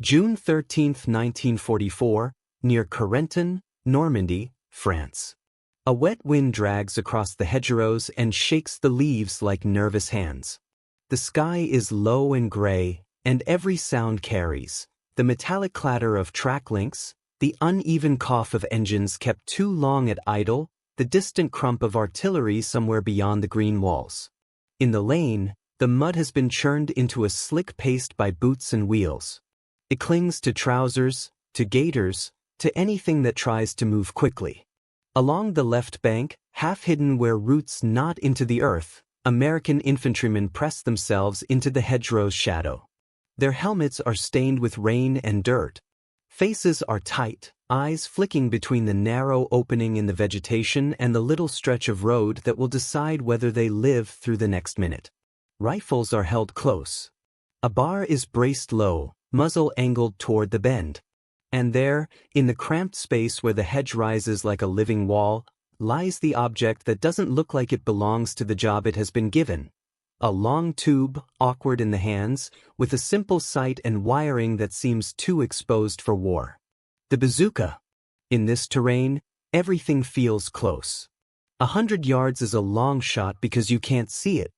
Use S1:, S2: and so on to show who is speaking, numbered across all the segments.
S1: June 13, 1944, near Corentin, Normandy, France. A wet wind drags across the hedgerows and shakes the leaves like nervous hands. The sky is low and gray, and every sound carries. The metallic clatter of track links, the uneven cough of engines kept too long at idle, the distant crump of artillery somewhere beyond the green walls. In the lane, the mud has been churned into a slick paste by boots and wheels. It clings to trousers, to gaiters, to anything that tries to move quickly. Along the left bank, half hidden where roots knot into the earth, American infantrymen press themselves into the hedgerow's shadow. Their helmets are stained with rain and dirt. Faces are tight, eyes flicking between the narrow opening in the vegetation and the little stretch of road that will decide whether they live through the next minute. Rifles are held close. A bar is braced low, muzzle angled toward the bend. And there, in the cramped space where the hedge rises like a living wall, lies the object that doesn't look like it belongs to the job it has been given. A long tube, awkward in the hands, with a simple sight and wiring that seems too exposed for war. The bazooka. In this terrain, everything feels close. 100 yards is a long shot because you can't see it.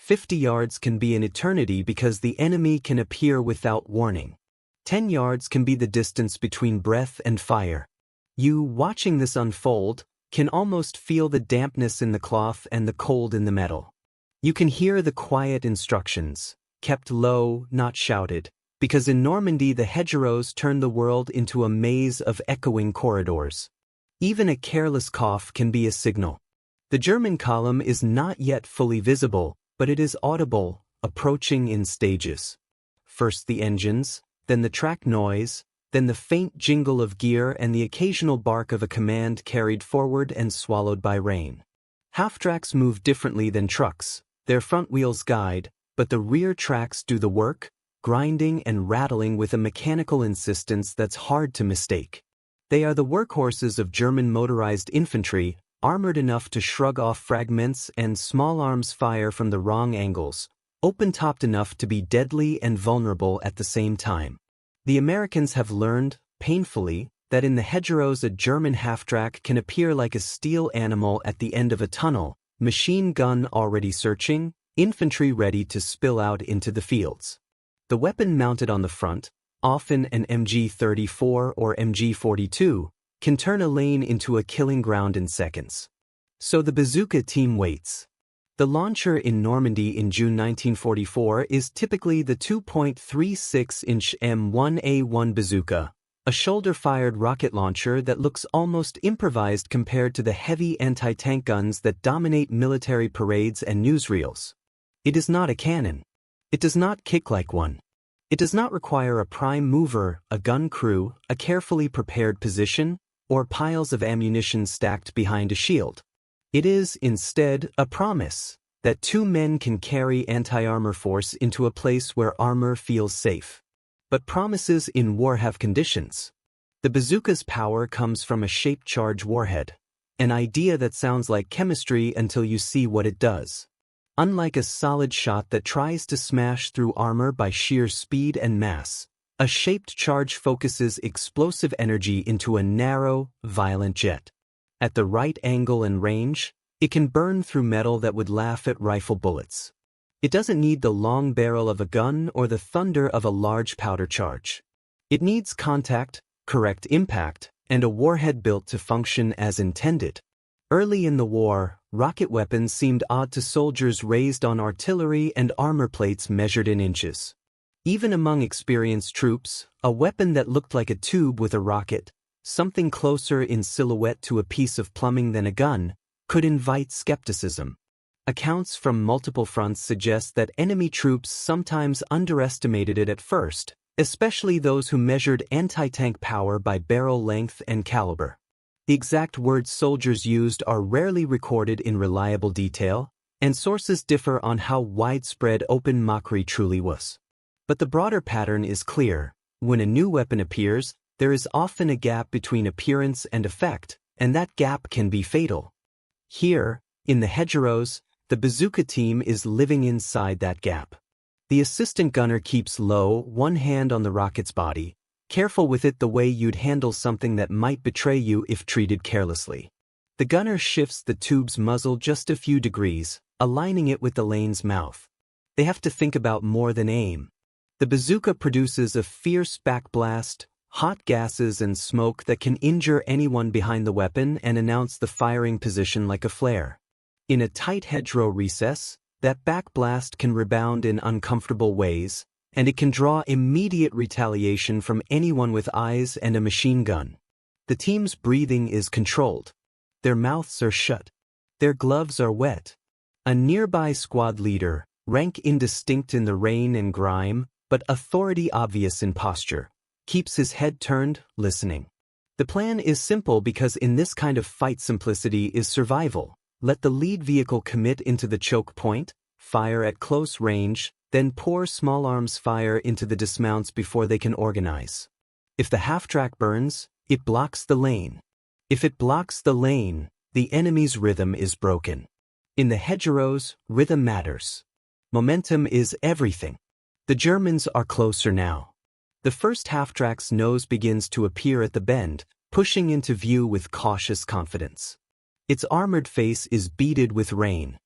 S1: 50 yards can be an eternity because the enemy can appear without warning. 10 yards can be the distance between breath and fire. You, watching this unfold, can almost feel the dampness in the cloth and the cold in the metal. You can hear the quiet instructions, kept low, not shouted, because in Normandy the hedgerows turn the world into a maze of echoing corridors. Even a careless cough can be a signal. The German column is not yet fully visible, but it is audible, approaching in stages. First the engines, then the track noise, then the faint jingle of gear and the occasional bark of a command carried forward and swallowed by rain. Halftracks move differently than trucks. Their front wheels guide, but the rear tracks do the work, grinding and rattling with a mechanical insistence that's hard to mistake. They are the workhorses of German motorized infantry, armored enough to shrug off fragments and small arms fire from the wrong angles, open-topped enough to be deadly and vulnerable at the same time. The Americans have learned, painfully, that in the hedgerows a German half-track can appear like a steel animal at the end of a tunnel, machine gun already searching, infantry ready to spill out into the fields. The weapon mounted on the front, often an MG-34 or MG-42, can turn a lane into a killing ground in seconds. So the bazooka team waits. The launcher in Normandy in June 1944 is typically the 2.36-inch M1A1 bazooka, a shoulder-fired rocket launcher that looks almost improvised compared to the heavy anti-tank guns that dominate military parades and newsreels. It is not a cannon. It does not kick like one. It does not require a prime mover, a gun crew, a carefully prepared position, or piles of ammunition stacked behind a shield. It is, instead, a promise that two men can carry anti-armor force into a place where armor feels safe. But promises in war have conditions. The bazooka's power comes from a shaped charge warhead, an idea that sounds like chemistry until you see what it does. Unlike a solid shot that tries to smash through armor by sheer speed and mass, a shaped charge focuses explosive energy into a narrow, violent jet. At the right angle and range, it can burn through metal that would laugh at rifle bullets. It doesn't need the long barrel of a gun or the thunder of a large powder charge. It needs contact, correct impact, and a warhead built to function as intended. Early in the war, rocket weapons seemed odd to soldiers raised on artillery and armor plates measured in inches. Even among experienced troops, a weapon that looked like a tube with a rocket, something closer in silhouette to a piece of plumbing than a gun, could invite skepticism. Accounts from multiple fronts suggest that enemy troops sometimes underestimated it at first, especially those who measured anti-tank power by barrel length and caliber. The exact words soldiers used are rarely recorded in reliable detail, and sources differ on how widespread open mockery truly was. But the broader pattern is clear. When a new weapon appears, there is often a gap between appearance and effect, and that gap can be fatal. Here, in the hedgerows, the bazooka team is living inside that gap. The assistant gunner keeps low, one hand on the rocket's body, careful with it the way you'd handle something that might betray you if treated carelessly. The gunner shifts the tube's muzzle just a few degrees, aligning it with the lane's mouth. They have to think about more than aim. The bazooka produces a fierce backblast, hot gases and smoke that can injure anyone behind the weapon and announce the firing position like a flare. In a tight hedgerow recess, that backblast can rebound in uncomfortable ways, and it can draw immediate retaliation from anyone with eyes and a machine gun. The team's breathing is controlled. Their mouths are shut. Their gloves are wet. A nearby squad leader, rank indistinct in the rain and grime, but authority obvious in posture, keeps his head turned, listening. The plan is simple because in this kind of fight simplicity is survival. Let the lead vehicle commit into the choke point, fire at close range, then pour small arms fire into the dismounts before they can organize. If the half-track burns, it blocks the lane. If it blocks the lane, the enemy's rhythm is broken. In the hedgerows, rhythm matters. Momentum is everything. The Germans are closer now. The first half-track's nose begins to appear at the bend, pushing into view with cautious confidence. Its armored face is beaded with rain.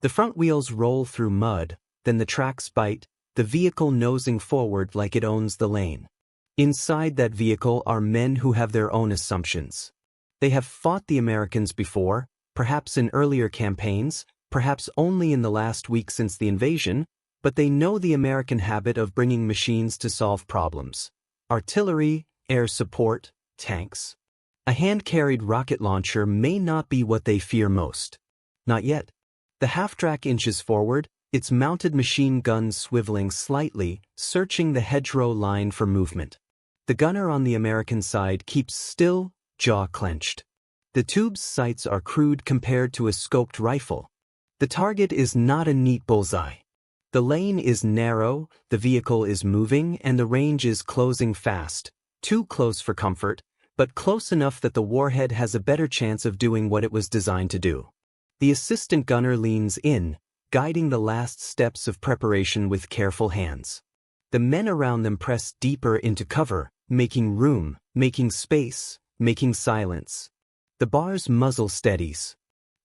S1: The front wheels roll through mud, then the tracks bite, the vehicle nosing forward like it owns the lane. Inside that vehicle are men who have their own assumptions. They have fought the Americans before, perhaps in earlier campaigns, perhaps only in the last week since the invasion, but they know the American habit of bringing machines to solve problems. Artillery, air support, tanks. A hand-carried rocket launcher may not be what they fear most. Not yet. The half-track inches forward, its mounted machine gun swiveling slightly, searching the hedgerow line for movement. The gunner on the American side keeps still, jaw clenched. The tube's sights are crude compared to a scoped rifle. The target is not a neat bullseye. The lane is narrow, the vehicle is moving, and the range is closing fast, too close for comfort, but close enough that the warhead has a better chance of doing what it was designed to do. The assistant gunner leans in, guiding the last steps of preparation with careful hands. The men around them press deeper into cover, making room, making space, making silence. The bar's muzzle steadies.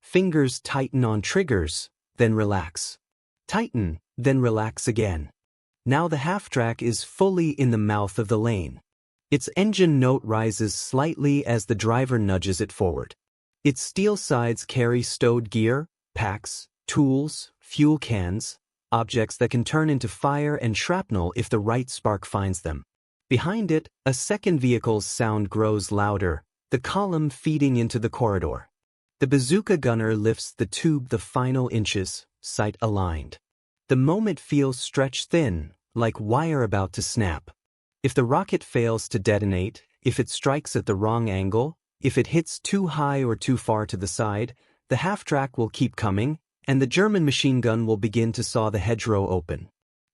S1: Fingers tighten on triggers, then relax. Tighten, then relax again. Now the half-track is fully in the mouth of the lane. Its engine note rises slightly as the driver nudges it forward. Its steel sides carry stowed gear, packs, tools, fuel cans, objects that can turn into fire and shrapnel if the right spark finds them. Behind it, a second vehicle's sound grows louder, the column feeding into the corridor. The bazooka gunner lifts the tube the final inches, sight aligned. The moment feels stretched thin, like wire about to snap. If the rocket fails to detonate, if it strikes at the wrong angle, if it hits too high or too far to the side, the half-track will keep coming, and the German machine gun will begin to saw the hedgerow open.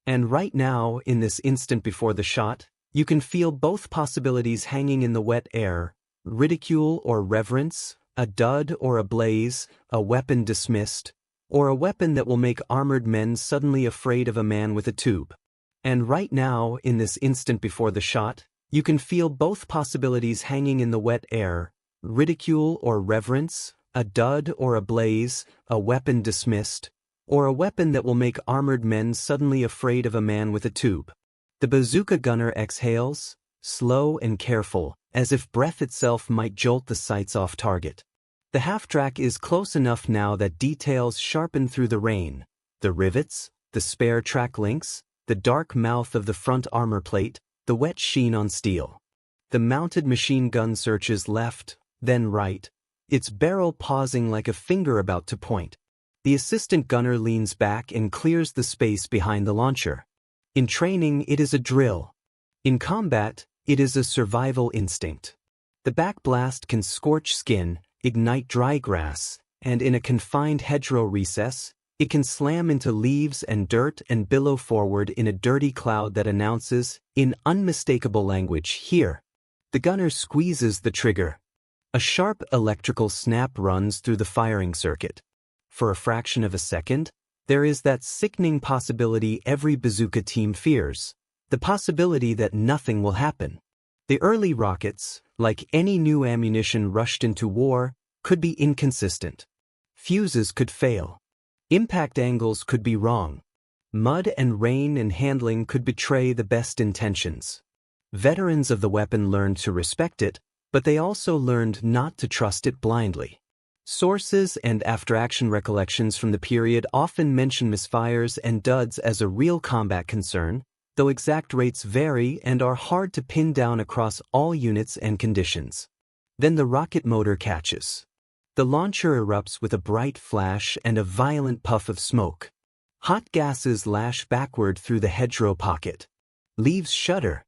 S1: And right now, in this instant before the shot, you can feel both possibilities hanging in the wet air: ridicule or reverence, a dud or a blaze, a weapon dismissed, or a weapon that will make armored men suddenly afraid of a man with a tube. And right now, in this instant before the shot, you can feel both possibilities hanging in the wet air: ridicule or reverence, a dud or a blaze, a weapon dismissed, or a weapon that will make armored men suddenly afraid of a man with a tube. The bazooka gunner exhales, slow and careful, as if breath itself might jolt the sights off target. The half-track is close enough now that details sharpen through the rain: the rivets, the spare track links, the dark mouth of the front armor plate, the wet sheen on steel. The mounted machine gun searches left, then right, its barrel pausing like a finger about to point. The assistant gunner leans back and clears the space behind the launcher. In training, it is a drill. In combat, it is a survival instinct. The backblast can scorch skin, ignite dry grass, and in a confined hedgerow recess, it can slam into leaves and dirt and billow forward in a dirty cloud that announces, in unmistakable language, "Here." The gunner squeezes the trigger. A sharp electrical snap runs through the firing circuit. For a fraction of a second, There is that sickening possibility every bazooka team fears, the possibility that nothing will happen. The early rockets, like any new ammunition rushed into war, could be inconsistent. Fuses could fail. Impact angles could be wrong. Mud and rain and handling could betray the best intentions. Veterans of the weapon learned to respect it, but they also learned not to trust it blindly. Sources and after-action recollections from the period often mention misfires and duds as a real combat concern, though exact rates vary and are hard to pin down across all units and conditions. Then the rocket motor catches. The launcher erupts with a bright flash and a violent puff of smoke. Hot gases lash backward through the hedgerow pocket. Leaves shudder.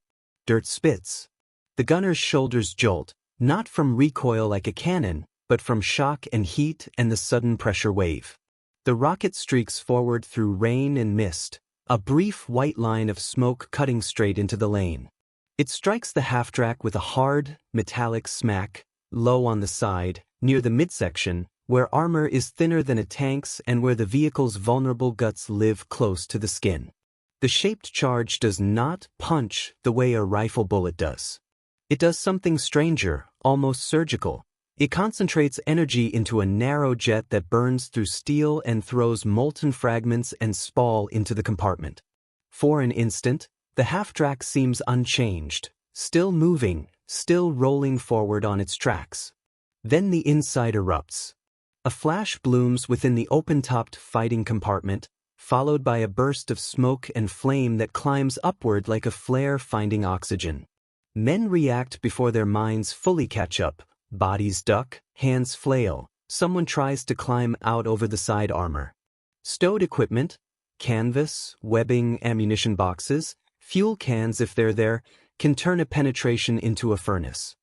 S1: Dirt spits. The gunner's shoulders jolt, not from recoil like a cannon, but from shock and heat and the sudden pressure wave. The rocket streaks forward through rain and mist, a brief white line of smoke cutting straight into the lane. It strikes the half-track with a hard, metallic smack, low on the side, near the midsection, where armor is thinner than a tank's and where the vehicle's vulnerable guts live close to the skin. The shaped charge does not punch the way a rifle bullet does. It does something stranger, almost surgical. It concentrates energy into a narrow jet that burns through steel and throws molten fragments and spall into the compartment. For an instant, the half-track seems unchanged, still moving, still rolling forward on its tracks. Then the inside erupts. A flash blooms within the open-topped fighting compartment, followed by a burst of smoke and flame that climbs upward like a flare finding oxygen. Men react before their minds fully catch up. Bodies duck, hands flail, someone tries to climb out over the side armor. Stowed equipment, canvas, webbing, ammunition boxes, fuel cans if they're there, can turn a penetration into a furnace.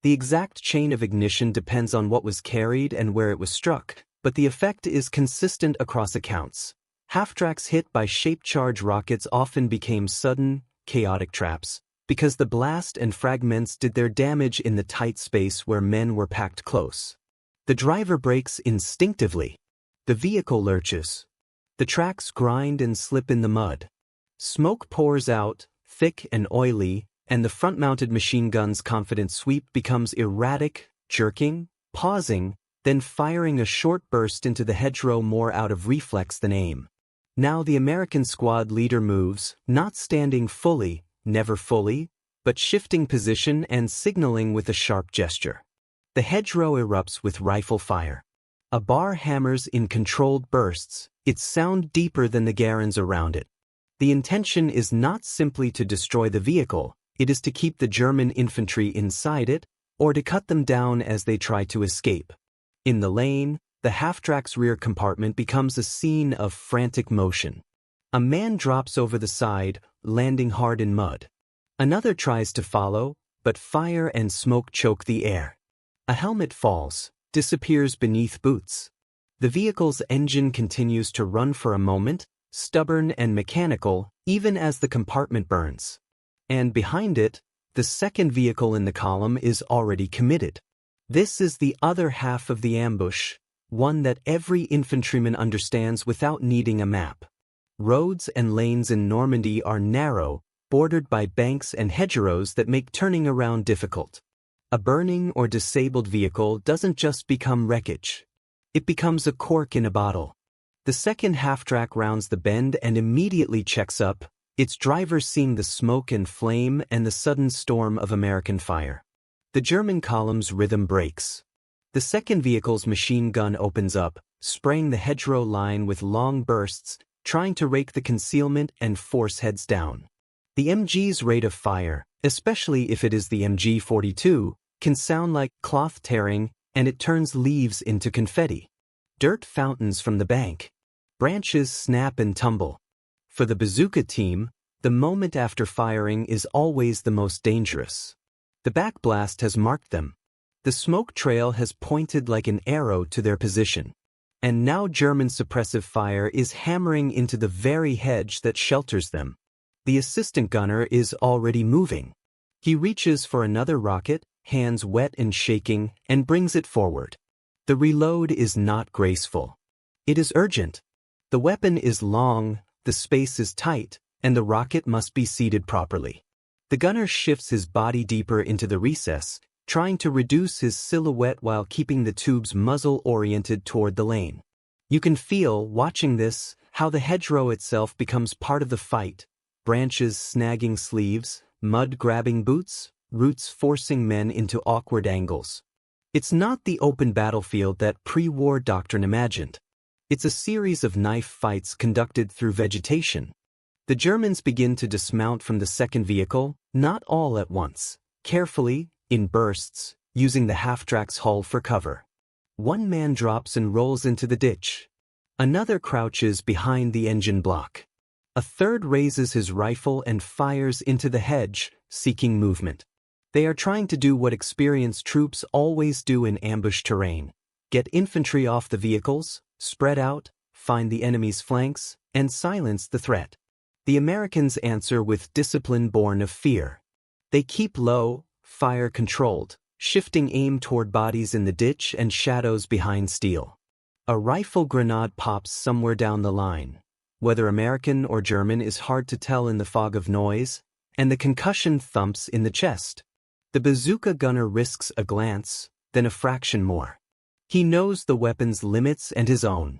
S1: The exact chain of ignition depends on what was carried and where it was struck, but the effect is consistent across accounts. Half-tracks hit by shaped charge rockets often became sudden, chaotic traps, because the blast and fragments did their damage in the tight space where men were packed close. The driver brakes instinctively. The vehicle lurches. The tracks grind and slip in the mud. Smoke pours out, thick and oily, and the front-mounted machine gun's confident sweep becomes erratic, jerking, pausing, then firing a short burst into the hedgerow more out of reflex than aim. Now the American squad leader moves, not standing fully, never fully, but shifting position and signaling with a sharp gesture. The hedgerow erupts with rifle fire. A bar hammers in controlled bursts, its sound deeper than the garrons around it. The intention is not simply to destroy the vehicle, it is to keep the German infantry inside it, or to cut them down as they try to escape. In the lane, the half-track's rear compartment becomes a scene of frantic motion. A man drops over the side, landing hard in mud. Another tries to follow, but fire and smoke choke the air. A helmet falls, disappears beneath boots. The vehicle's engine continues to run for a moment, stubborn and mechanical, even as the compartment burns. And behind it, the second vehicle in the column is already committed. This is the other half of the ambush, one that every infantryman understands without needing a map. Roads and lanes in Normandy are narrow, bordered by banks and hedgerows that make turning around difficult. A burning or disabled vehicle doesn't just become wreckage. It becomes a cork in a bottle. The second half-track rounds the bend and immediately checks up, its driver seeing the smoke and flame and the sudden storm of American fire. The German column's rhythm breaks. The second vehicle's machine gun opens up, spraying the hedgerow line with long bursts, trying to rake the concealment and force heads down. The MG's rate of fire, especially if it is the MG-42, can sound like cloth tearing, and it turns leaves into confetti. Dirt fountains from the bank. Branches snap and tumble. For the bazooka team, the moment after firing is always the most dangerous. The backblast has marked them. The smoke trail has pointed like an arrow to their position. And now German suppressive fire is hammering into the very hedge that shelters them. The assistant gunner is already moving. He reaches for another rocket, hands wet and shaking, and brings it forward. The reload is not graceful. It is urgent. The weapon is long, the space is tight, and the rocket must be seated properly. The gunner shifts his body deeper into the recess, trying to reduce his silhouette while keeping the tube's muzzle oriented toward the lane. You can feel, watching this, how the hedgerow itself becomes part of the fight, branches snagging sleeves, mud grabbing boots, roots forcing men into awkward angles. It's not the open battlefield that pre-war doctrine imagined. It's a series of knife fights conducted through vegetation. The Germans begin to dismount from the second vehicle, not all at once, carefully, in bursts, using the Halftracks hull for cover. One man drops and rolls into the ditch. Another crouches behind the engine block. A third raises his rifle and fires into the hedge, seeking movement. They are trying to do what experienced troops always do in ambush terrain: get infantry off the vehicles, spread out, find the enemy's flanks, and silence the threat. The Americans answer with discipline born of fear. They keep low, fire controlled, shifting aim toward bodies in the ditch and shadows behind steel. A rifle grenade pops somewhere down the line. Whether American or German is hard to tell in the fog of noise, and the concussion thumps in the chest. The bazooka gunner risks a glance, then a fraction more. He knows the weapon's limits and his own.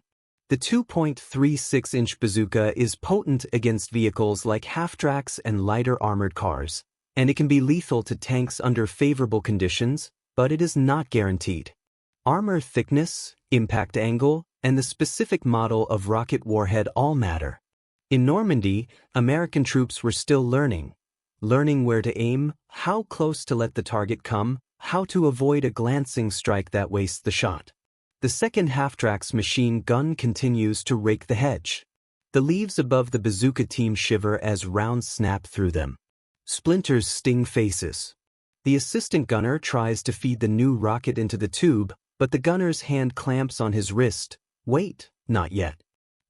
S1: The 2.36-inch bazooka is potent against vehicles like Halftracks and lighter armored cars, and it can be lethal to tanks under favorable conditions, but it is not guaranteed. Armor thickness, impact angle, and the specific model of rocket warhead all matter. In Normandy, American troops were still learning where to aim, how close to let the target come, how to avoid a glancing strike that wastes the shot. The second Halftracks machine gun continues to rake the hedge. The leaves above the bazooka team shiver as rounds snap through them. Splinters sting faces. The assistant gunner tries to feed the new rocket into the tube, but the gunner's hand clamps on his wrist. Wait, not yet.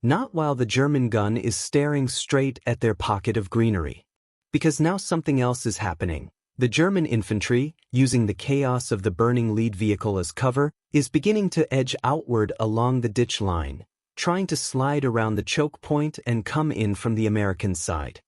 S1: Not while the German gun is staring straight at their pocket of greenery. Because now something else is happening. The German infantry, using the chaos of the burning lead vehicle as cover, is beginning to edge outward along the ditch line, trying to slide around the choke point and come in from the American side.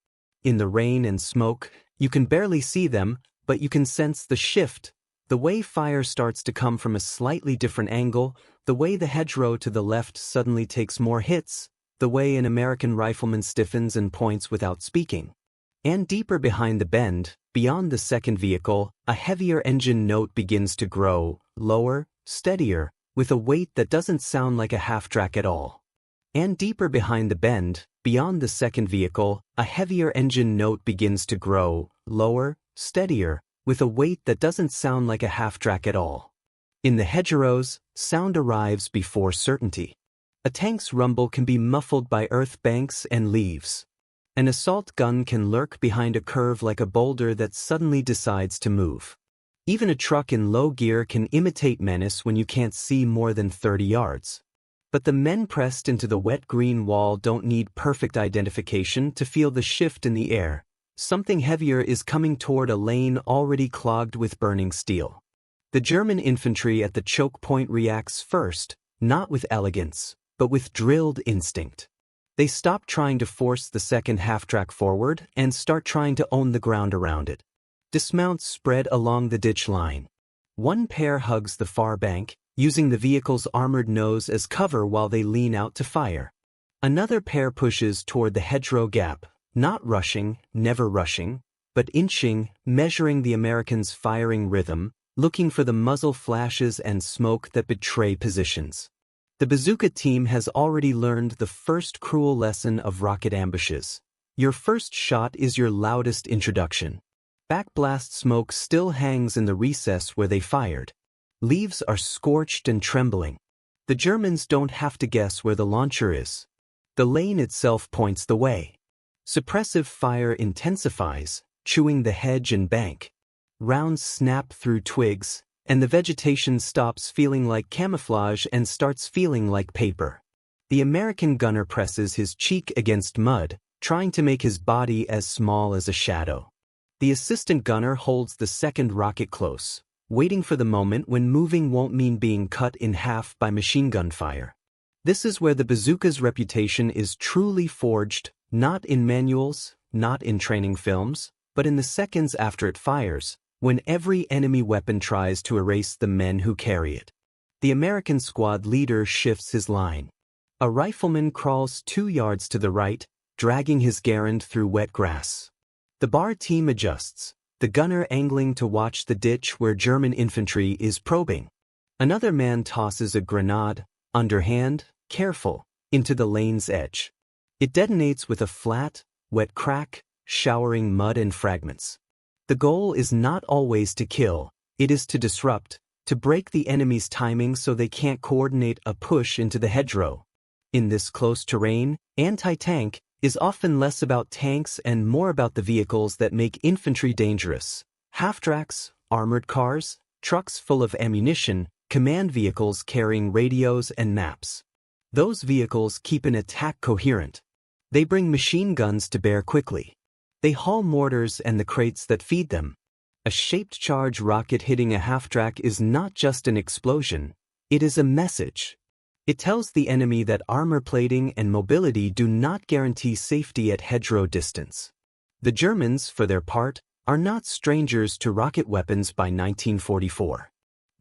S1: In the rain and smoke, you can barely see them, but you can sense the shift, the way fire starts to come from a slightly different angle, the way the hedgerow to the left suddenly takes more hits, the way an American rifleman stiffens and points without speaking. And deeper behind the bend, beyond the second vehicle, a heavier engine note begins to grow, lower, steadier, with a weight that doesn't sound like a half-track at all. And deeper behind the bend, beyond the second vehicle, a heavier engine note begins to grow, lower, steadier, with a weight that doesn't sound like a half-track at all. In the hedgerows, sound arrives before certainty. A tank's rumble can be muffled by earth banks and leaves. An assault gun can lurk behind a curve like a boulder that suddenly decides to move. Even a truck in low gear can imitate menace when you can't see more than 30 yards. But the men pressed into the wet green wall don't need perfect identification to feel the shift in the air. Something heavier is coming toward a lane already clogged with burning steel. The German infantry at the choke point reacts first, not with elegance, but with drilled instinct. They stop trying to force the second half-track forward and start trying to own the ground around it. Dismounts spread along the ditch line. One pair hugs the far bank, using the vehicle's armored nose as cover while they lean out to fire. Another pair pushes toward the hedgerow gap, not rushing, never rushing, but inching, measuring the Americans' firing rhythm, looking for the muzzle flashes and smoke that betray positions. The bazooka team has already learned the first cruel lesson of rocket ambushes. Your first shot is your loudest introduction. Backblast smoke still hangs in the recess where they fired. Leaves are scorched and trembling. The Germans don't have to guess where the launcher is. The lane itself points the way. Suppressive fire intensifies, chewing the hedge and bank. Rounds snap through twigs, and the vegetation stops feeling like camouflage and starts feeling like paper. The American gunner presses his cheek against mud, trying to make his body as small as a shadow. The assistant gunner holds the second rocket close, waiting for the moment when moving won't mean being cut in half by machine gun fire. This is where the bazooka's reputation is truly forged, not in manuals, not in training films, but in the seconds after it fires, when every enemy weapon tries to erase the men who carry it. The American squad leader shifts his line. A rifleman crawls 2 yards to the right, dragging his garand through wet grass. The bar team adjusts, the gunner angling to watch the ditch where German infantry is probing. Another man tosses a grenade, underhand, careful, into the lane's edge. It detonates with a flat, wet crack, showering mud and fragments. The goal is not always to kill, it is to disrupt, to break the enemy's timing so they can't coordinate a push into the hedgerow. In this close terrain, anti-tank is often less about tanks and more about the vehicles that make infantry dangerous. Halftracks, armored cars, trucks full of ammunition, command vehicles carrying radios and maps. Those vehicles keep an attack coherent. They bring machine guns to bear quickly. They haul mortars and the crates that feed them. A shaped charge rocket hitting a half-track is not just an explosion, it is a message. It tells the enemy that armor plating and mobility do not guarantee safety at hedgerow distance. The Germans, for their part, are not strangers to rocket weapons by 1944.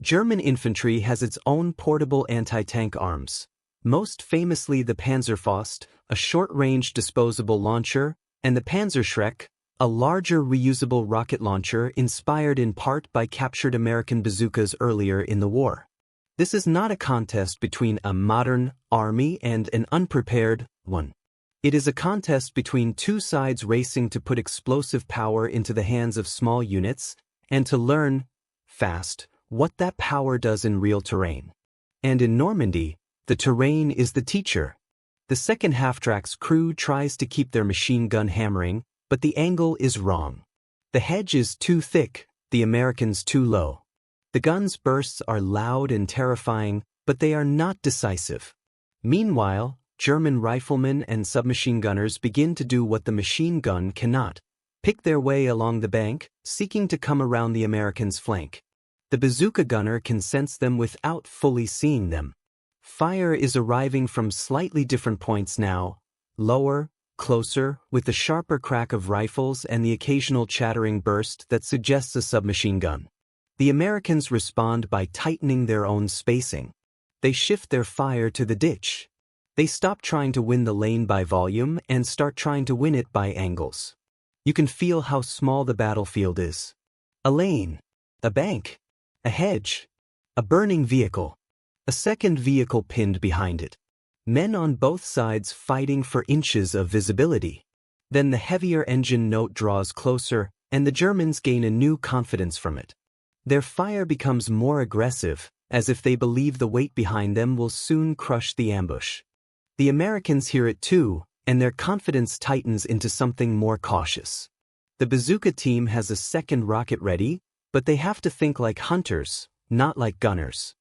S1: German infantry has its own portable anti-tank arms, most famously the Panzerfaust, a short-range disposable launcher, and the Panzerschreck, a larger reusable rocket launcher inspired in part by captured American bazookas earlier in the war. This is not a contest between a modern army and an unprepared one. It is a contest between two sides racing to put explosive power into the hands of small units and to learn, fast, what that power does in real terrain. And in Normandy, the terrain is the teacher. The second half-track's crew tries to keep their machine gun hammering, but the angle is wrong. The hedge is too thick, the Americans too low. The gun's bursts are loud and terrifying, but they are not decisive. Meanwhile, German riflemen and submachine gunners begin to do what the machine gun cannot: pick their way along the bank, seeking to come around the Americans' flank. The bazooka gunner can sense them without fully seeing them. Fire is arriving from slightly different points now, lower, closer, with the sharper crack of rifles and the occasional chattering burst that suggests a submachine gun. The Americans respond by tightening their own spacing. They shift their fire to the ditch. They stop trying to win the lane by volume and start trying to win it by angles. You can feel how small the battlefield is. A lane, a bank, a hedge, a burning vehicle, a second vehicle pinned behind it. Men on both sides fighting for inches of visibility. Then the heavier engine note draws closer, and the Germans gain a new confidence from it. Their fire becomes more aggressive, as if they believe the weight behind them will soon crush the ambush. The Americans hear it too, and their confidence tightens into something more cautious. The bazooka team has a second rocket ready, but they have to think like hunters, not like gunners.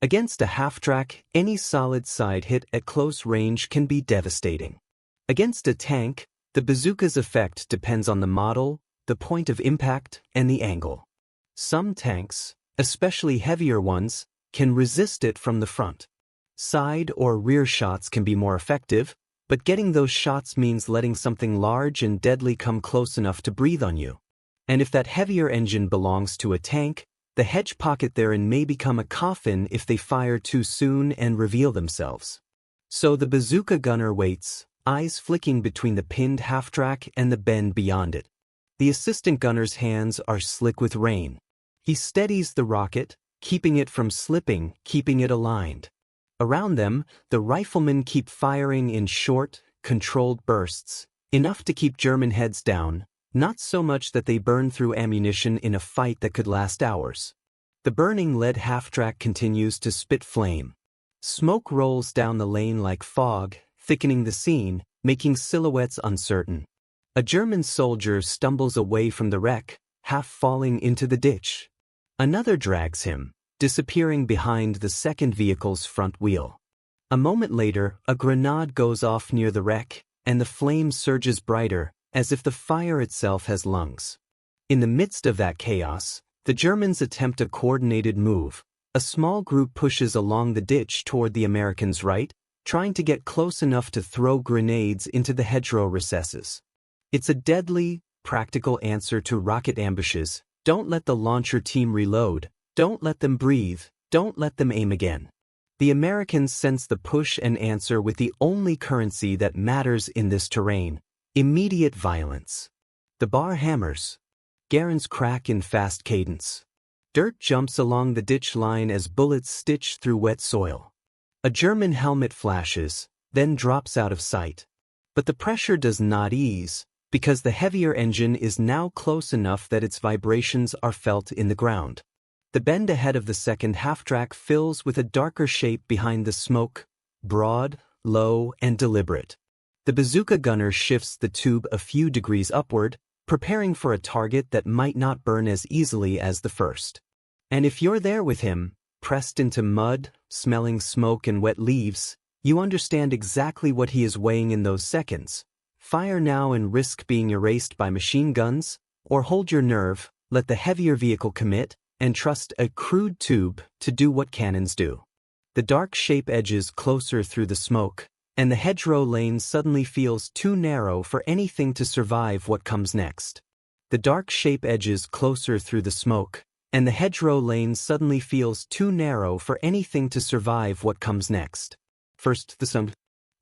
S1: Against a half-track, any solid side hit at close range can be devastating. Against a tank, the bazooka's effect depends on the model, the point of impact, and the angle. Some tanks, especially heavier ones, can resist it from the front. Side or rear shots can be more effective, but getting those shots means letting something large and deadly come close enough to breathe on you. And if that heavier engine belongs to a tank, the hedge pocket therein may become a coffin if they fire too soon and reveal themselves. So the bazooka gunner waits, eyes flicking between the pinned half-track and the bend beyond it. The assistant gunner's hands are slick with rain. He steadies the rocket, keeping it from slipping, keeping it aligned. Around them, the riflemen keep firing in short, controlled bursts, enough to keep German heads down, not so much that they burn through ammunition in a fight that could last hours. The burning lead half-track continues to spit flame. Smoke rolls down the lane like fog, thickening the scene, making silhouettes uncertain. A German soldier stumbles away from the wreck, half falling into the ditch. Another drags him, disappearing behind the second vehicle's front wheel. A moment later, a grenade goes off near the wreck, and the flame surges brighter, as if the fire itself has lungs. In the midst of that chaos, the Germans attempt a coordinated move. A small group pushes along the ditch toward the Americans' right, trying to get close enough to throw grenades into the hedgerow recesses. It's a deadly, practical answer to rocket ambushes. Don't let the launcher team reload, don't let them breathe, don't let them aim again. The Americans sense the push and answer with the only currency that matters in this terrain: immediate violence. The bar hammers. Garrons crack in fast cadence. Dirt jumps along the ditch line as bullets stitch through wet soil. A German helmet flashes, then drops out of sight. But the pressure does not ease, because the heavier engine is now close enough that its vibrations are felt in the ground. The bend ahead of the second half-track fills with a darker shape behind the smoke, broad, low, and deliberate. The bazooka gunner shifts the tube a few degrees upward, preparing for a target that might not burn as easily as the first. And if you're there with him, pressed into mud, smelling smoke and wet leaves, you understand exactly what he is weighing in those seconds. Fire now and risk being erased by machine guns, or hold your nerve, let the heavier vehicle commit, and trust a crude tube to do what cannons do. The dark shape edges closer through the smoke, and the hedgerow lane suddenly feels too narrow for anything to survive what comes next. The dark shape edges closer through the smoke, and the hedgerow lane suddenly feels too narrow for anything to survive what comes next. First the sound.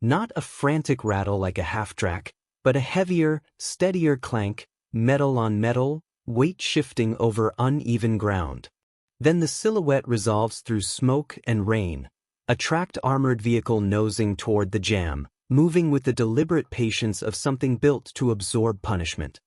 S1: Not a frantic rattle like a half-track, but a heavier, steadier clank, metal on metal, weight shifting over uneven ground. Then the silhouette resolves through smoke and rain, a tracked armored vehicle nosing toward the jam, moving with the deliberate patience of something built to absorb punishment.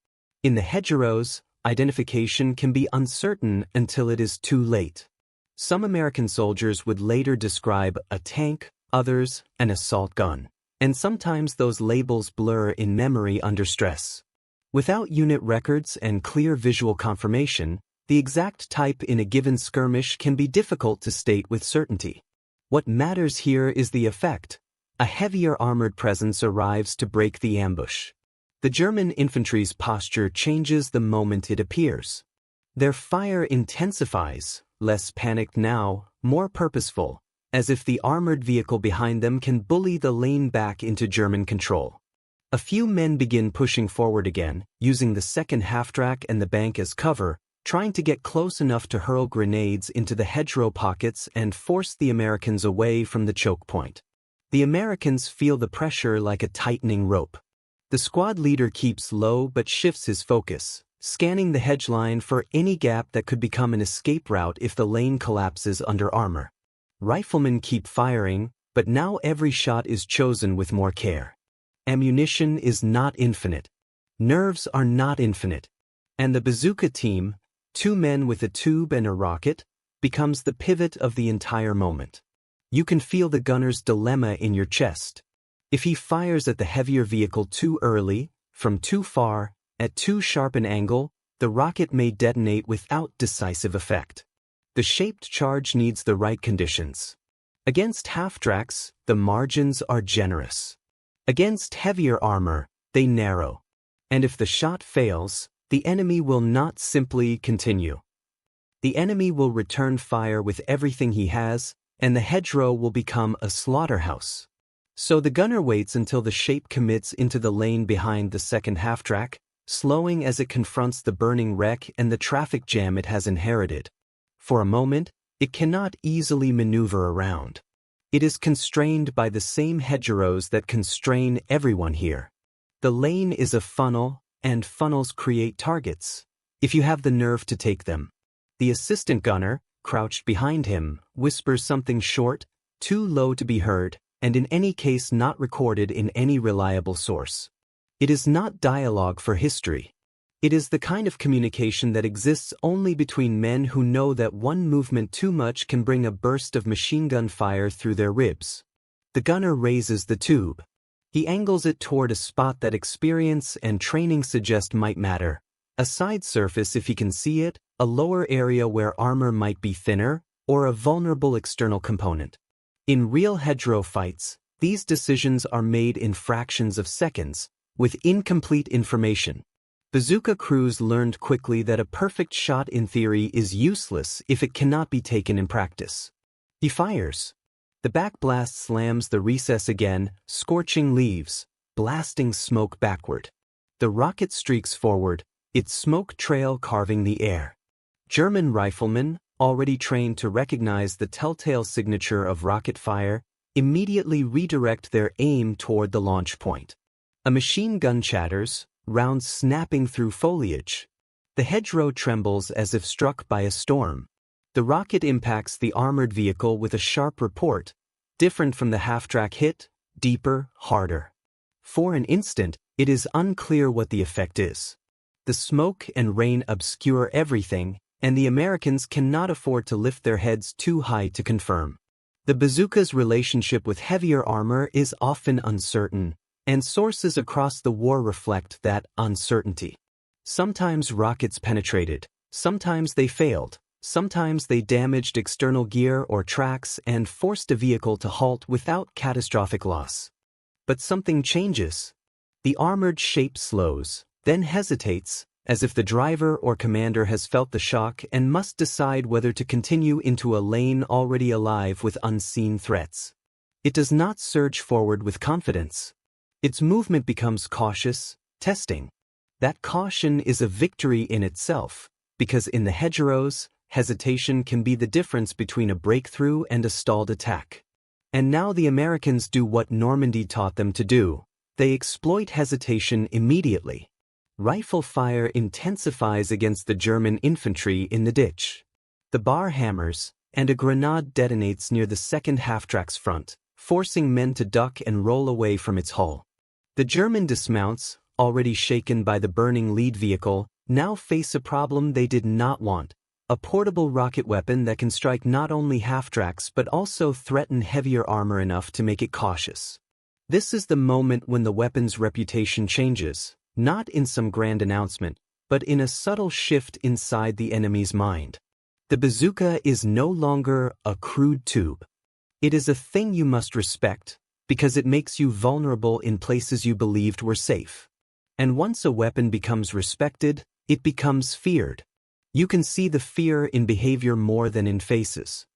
S1: In the hedgerows, identification can be uncertain until it is too late. Some American soldiers would later describe a tank, others an assault gun, and sometimes those labels blur in memory under stress. Without unit records and clear visual confirmation, the exact type in a given skirmish can be difficult to state with certainty. What matters here is the effect. A heavier armored presence arrives to break the ambush. The German infantry's posture changes the moment it appears. Their fire intensifies, less panicked now, more purposeful, as if the armored vehicle behind them can bully the lane back into German control. A few men begin pushing forward again, using the second half-track and the bank as cover, trying to get close enough to hurl grenades into the hedgerow pockets and force the Americans away from the choke point. The Americans feel the pressure like a tightening rope. The squad leader keeps low but shifts his focus, scanning the hedge line for any gap that could become an escape route if the lane collapses under armor. Riflemen keep firing, but now every shot is chosen with more care. Ammunition is not infinite. Nerves are not infinite. And the bazooka team, 2 men with a tube and a rocket, becomes the pivot of the entire moment. You can feel the gunner's dilemma in your chest. If he fires at the heavier vehicle too early, from too far, at too sharp an angle, the rocket may detonate without decisive effect. The shaped charge needs the right conditions. Against half-tracks, the margins are generous. Against heavier armor, they narrow. And if the shot fails, the enemy will not simply continue. The enemy will return fire with everything he has, and the hedgerow will become a slaughterhouse. So the gunner waits until the shape commits into the lane behind the second half-track, slowing as it confronts the burning wreck and the traffic jam it has inherited. For a moment, it cannot easily maneuver around. It is constrained by the same hedgerows that constrain everyone here. The lane is a funnel, and funnels create targets, if you have the nerve to take them. The assistant gunner, crouched behind him, whispers something short, too low to be heard, and in any case not recorded in any reliable source. It is not dialogue for history. It is the kind of communication that exists only between men who know that one movement too much can bring a burst of machine gun fire through their ribs. The gunner raises the tube. He angles it toward a spot that experience and training suggest might matter. A side surface if he can see it, a lower area where armor might be thinner, or a vulnerable external component. In real hedgerow fights, these decisions are made in fractions of seconds, with incomplete information. Bazooka crews learned quickly that a perfect shot in theory is useless if it cannot be taken in practice. He fires. The backblast slams the recess again, scorching leaves, blasting smoke backward. The rocket streaks forward, its smoke trail carving the air. German riflemen, already trained to recognize the telltale signature of rocket fire, immediately redirect their aim toward the launch point. A machine gun chatters, rounds snapping through foliage. The hedgerow trembles as if struck by a storm. The rocket impacts the armored vehicle with a sharp report, different from the half-track hit, deeper, harder. For an instant, it is unclear what the effect is. The smoke and rain obscure everything, and the Americans cannot afford to lift their heads too high to confirm. The bazooka's relationship with heavier armor is often uncertain, and sources across the war reflect that uncertainty. Sometimes rockets penetrated, sometimes they failed, sometimes they damaged external gear or tracks and forced a vehicle to halt without catastrophic loss. But something changes. The armored shape slows, then hesitates, as if the driver or commander has felt the shock and must decide whether to continue into a lane already alive with unseen threats. It does not surge forward with confidence. Its movement becomes cautious, testing. That caution is a victory in itself, because in the hedgerows, hesitation can be the difference between a breakthrough and a stalled attack. And now the Americans do what Normandy taught them to do. They exploit hesitation immediately. Rifle fire intensifies against the German infantry in the ditch. The bar hammers, and a grenade detonates near the second half-track's front, forcing men to duck and roll away from its hull. The German dismounts, already shaken by the burning lead vehicle, now face a problem they did not want: a portable rocket weapon that can strike not only half-tracks but also threaten heavier armor enough to make it cautious. This is the moment when the weapon's reputation changes, not in some grand announcement, but in a subtle shift inside the enemy's mind. The bazooka is no longer a crude tube. It is a thing you must respect, because it makes you vulnerable in places you believed were safe. And once a weapon becomes respected, it becomes feared. You can see the fear in behavior more than in faces.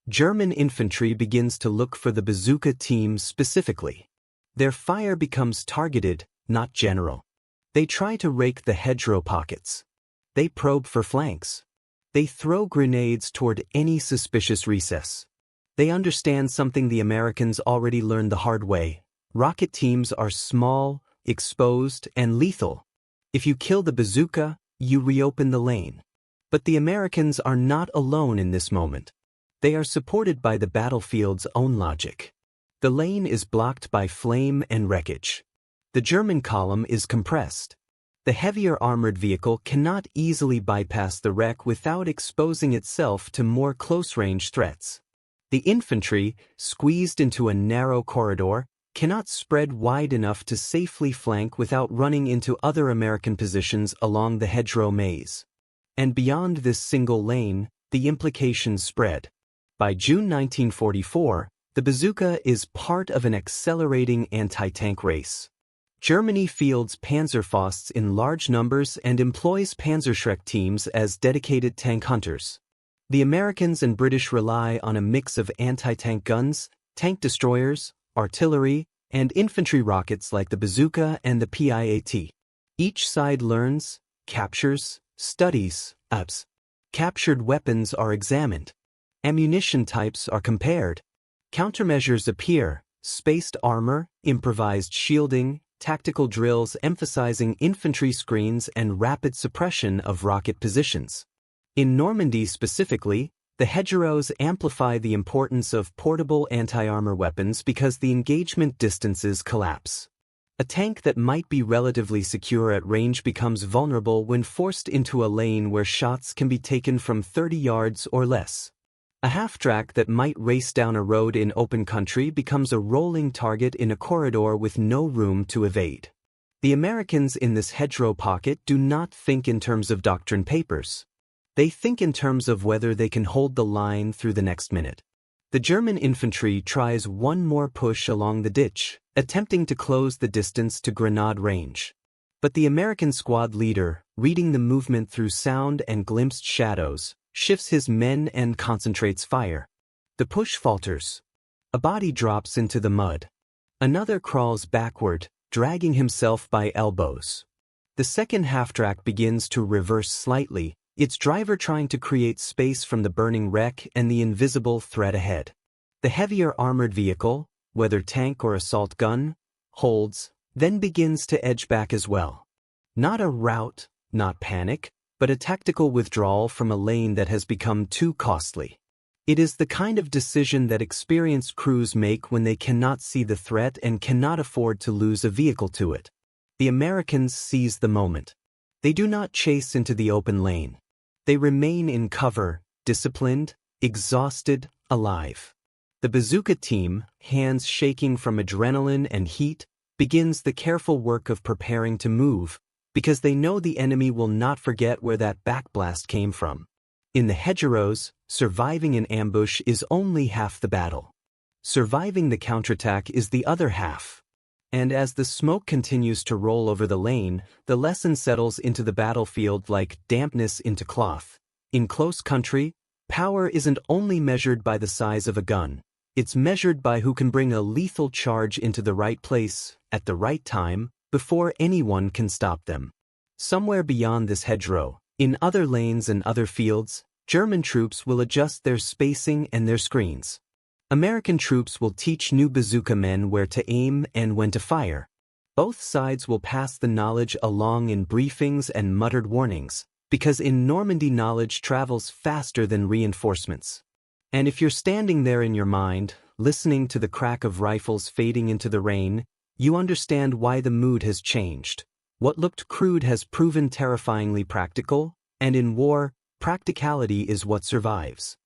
S1: German infantry begins to look for the bazooka team specifically. Their fire becomes targeted, not general. They try to rake the hedgerow pockets. They probe for flanks. They throw grenades toward any suspicious recess. They understand something the Americans already learned the hard way. Rocket teams are small, exposed, and lethal. If you kill the bazooka, you reopen the lane. But the Americans are not alone in this moment. They are supported by the battlefield's own logic. The lane is blocked by flame and wreckage. The German column is compressed. The heavier armored vehicle cannot easily bypass the wreck without exposing itself to more close-range threats. The infantry, squeezed into a narrow corridor, cannot spread wide enough to safely flank without running into other American positions along the hedgerow maze. And beyond this single lane, the implications spread. By June 1944, the bazooka is part of an accelerating anti-tank race. Germany fields Panzerfausts in large numbers and employs Panzerschreck teams as dedicated tank hunters. The Americans and British rely on a mix of anti-tank guns, tank destroyers, artillery, and infantry rockets like the bazooka and the PIAT. Each side learns, captures, studies, ups. Captured weapons are examined. Ammunition types are compared. Countermeasures appear: spaced armor, improvised shielding, tactical drills emphasizing infantry screens and rapid suppression of rocket positions. In Normandy specifically, the hedgerows amplify the importance of portable anti-armor weapons because the engagement distances collapse. A tank that might be relatively secure at range becomes vulnerable when forced into a lane where shots can be taken from 30 yards or less. A half-track that might race down a road in open country becomes a rolling target in a corridor with no room to evade. The Americans in this hedgerow pocket do not think in terms of doctrine papers. They think in terms of whether they can hold the line through the next minute. The German infantry tries one more push along the ditch, attempting to close the distance to grenade range. But the American squad leader, reading the movement through sound and glimpsed shadows, shifts his men and concentrates fire. The push falters. A body drops into the mud. Another crawls backward, dragging himself by elbows. The second half-track begins to reverse slightly, its driver trying to create space from the burning wreck and the invisible threat ahead. The heavier armored vehicle, whether tank or assault gun, holds, then begins to edge back as well. Not a rout, not panic, but a tactical withdrawal from a lane that has become too costly. It is the kind of decision that experienced crews make when they cannot see the threat and cannot afford to lose a vehicle to it. The Americans seize the moment. They do not chase into the open lane. They remain in cover, disciplined, exhausted, alive. The Bazooka team, hands shaking from adrenaline and heat, begins the careful work of preparing to move, because they know the enemy will not forget where that backblast came from. In the hedgerows, surviving an ambush is only half the battle. Surviving the counterattack is the other half. And as the smoke continues to roll over the lane, the lesson settles into the battlefield like dampness into cloth. In close country, power isn't only measured by the size of a gun. It's measured by who can bring a lethal charge into the right place, at the right time, before anyone can stop them. Somewhere beyond this hedgerow, in other lanes and other fields, German troops will adjust their spacing and their screens. American troops will teach new bazooka men where to aim and when to fire. Both sides will pass the knowledge along in briefings and muttered warnings, because in Normandy knowledge travels faster than reinforcements. And if you're standing there in your mind, listening to the crack of rifles fading into the rain, you understand why the mood has changed. What looked crude has proven terrifyingly practical, and in war, practicality is what survives.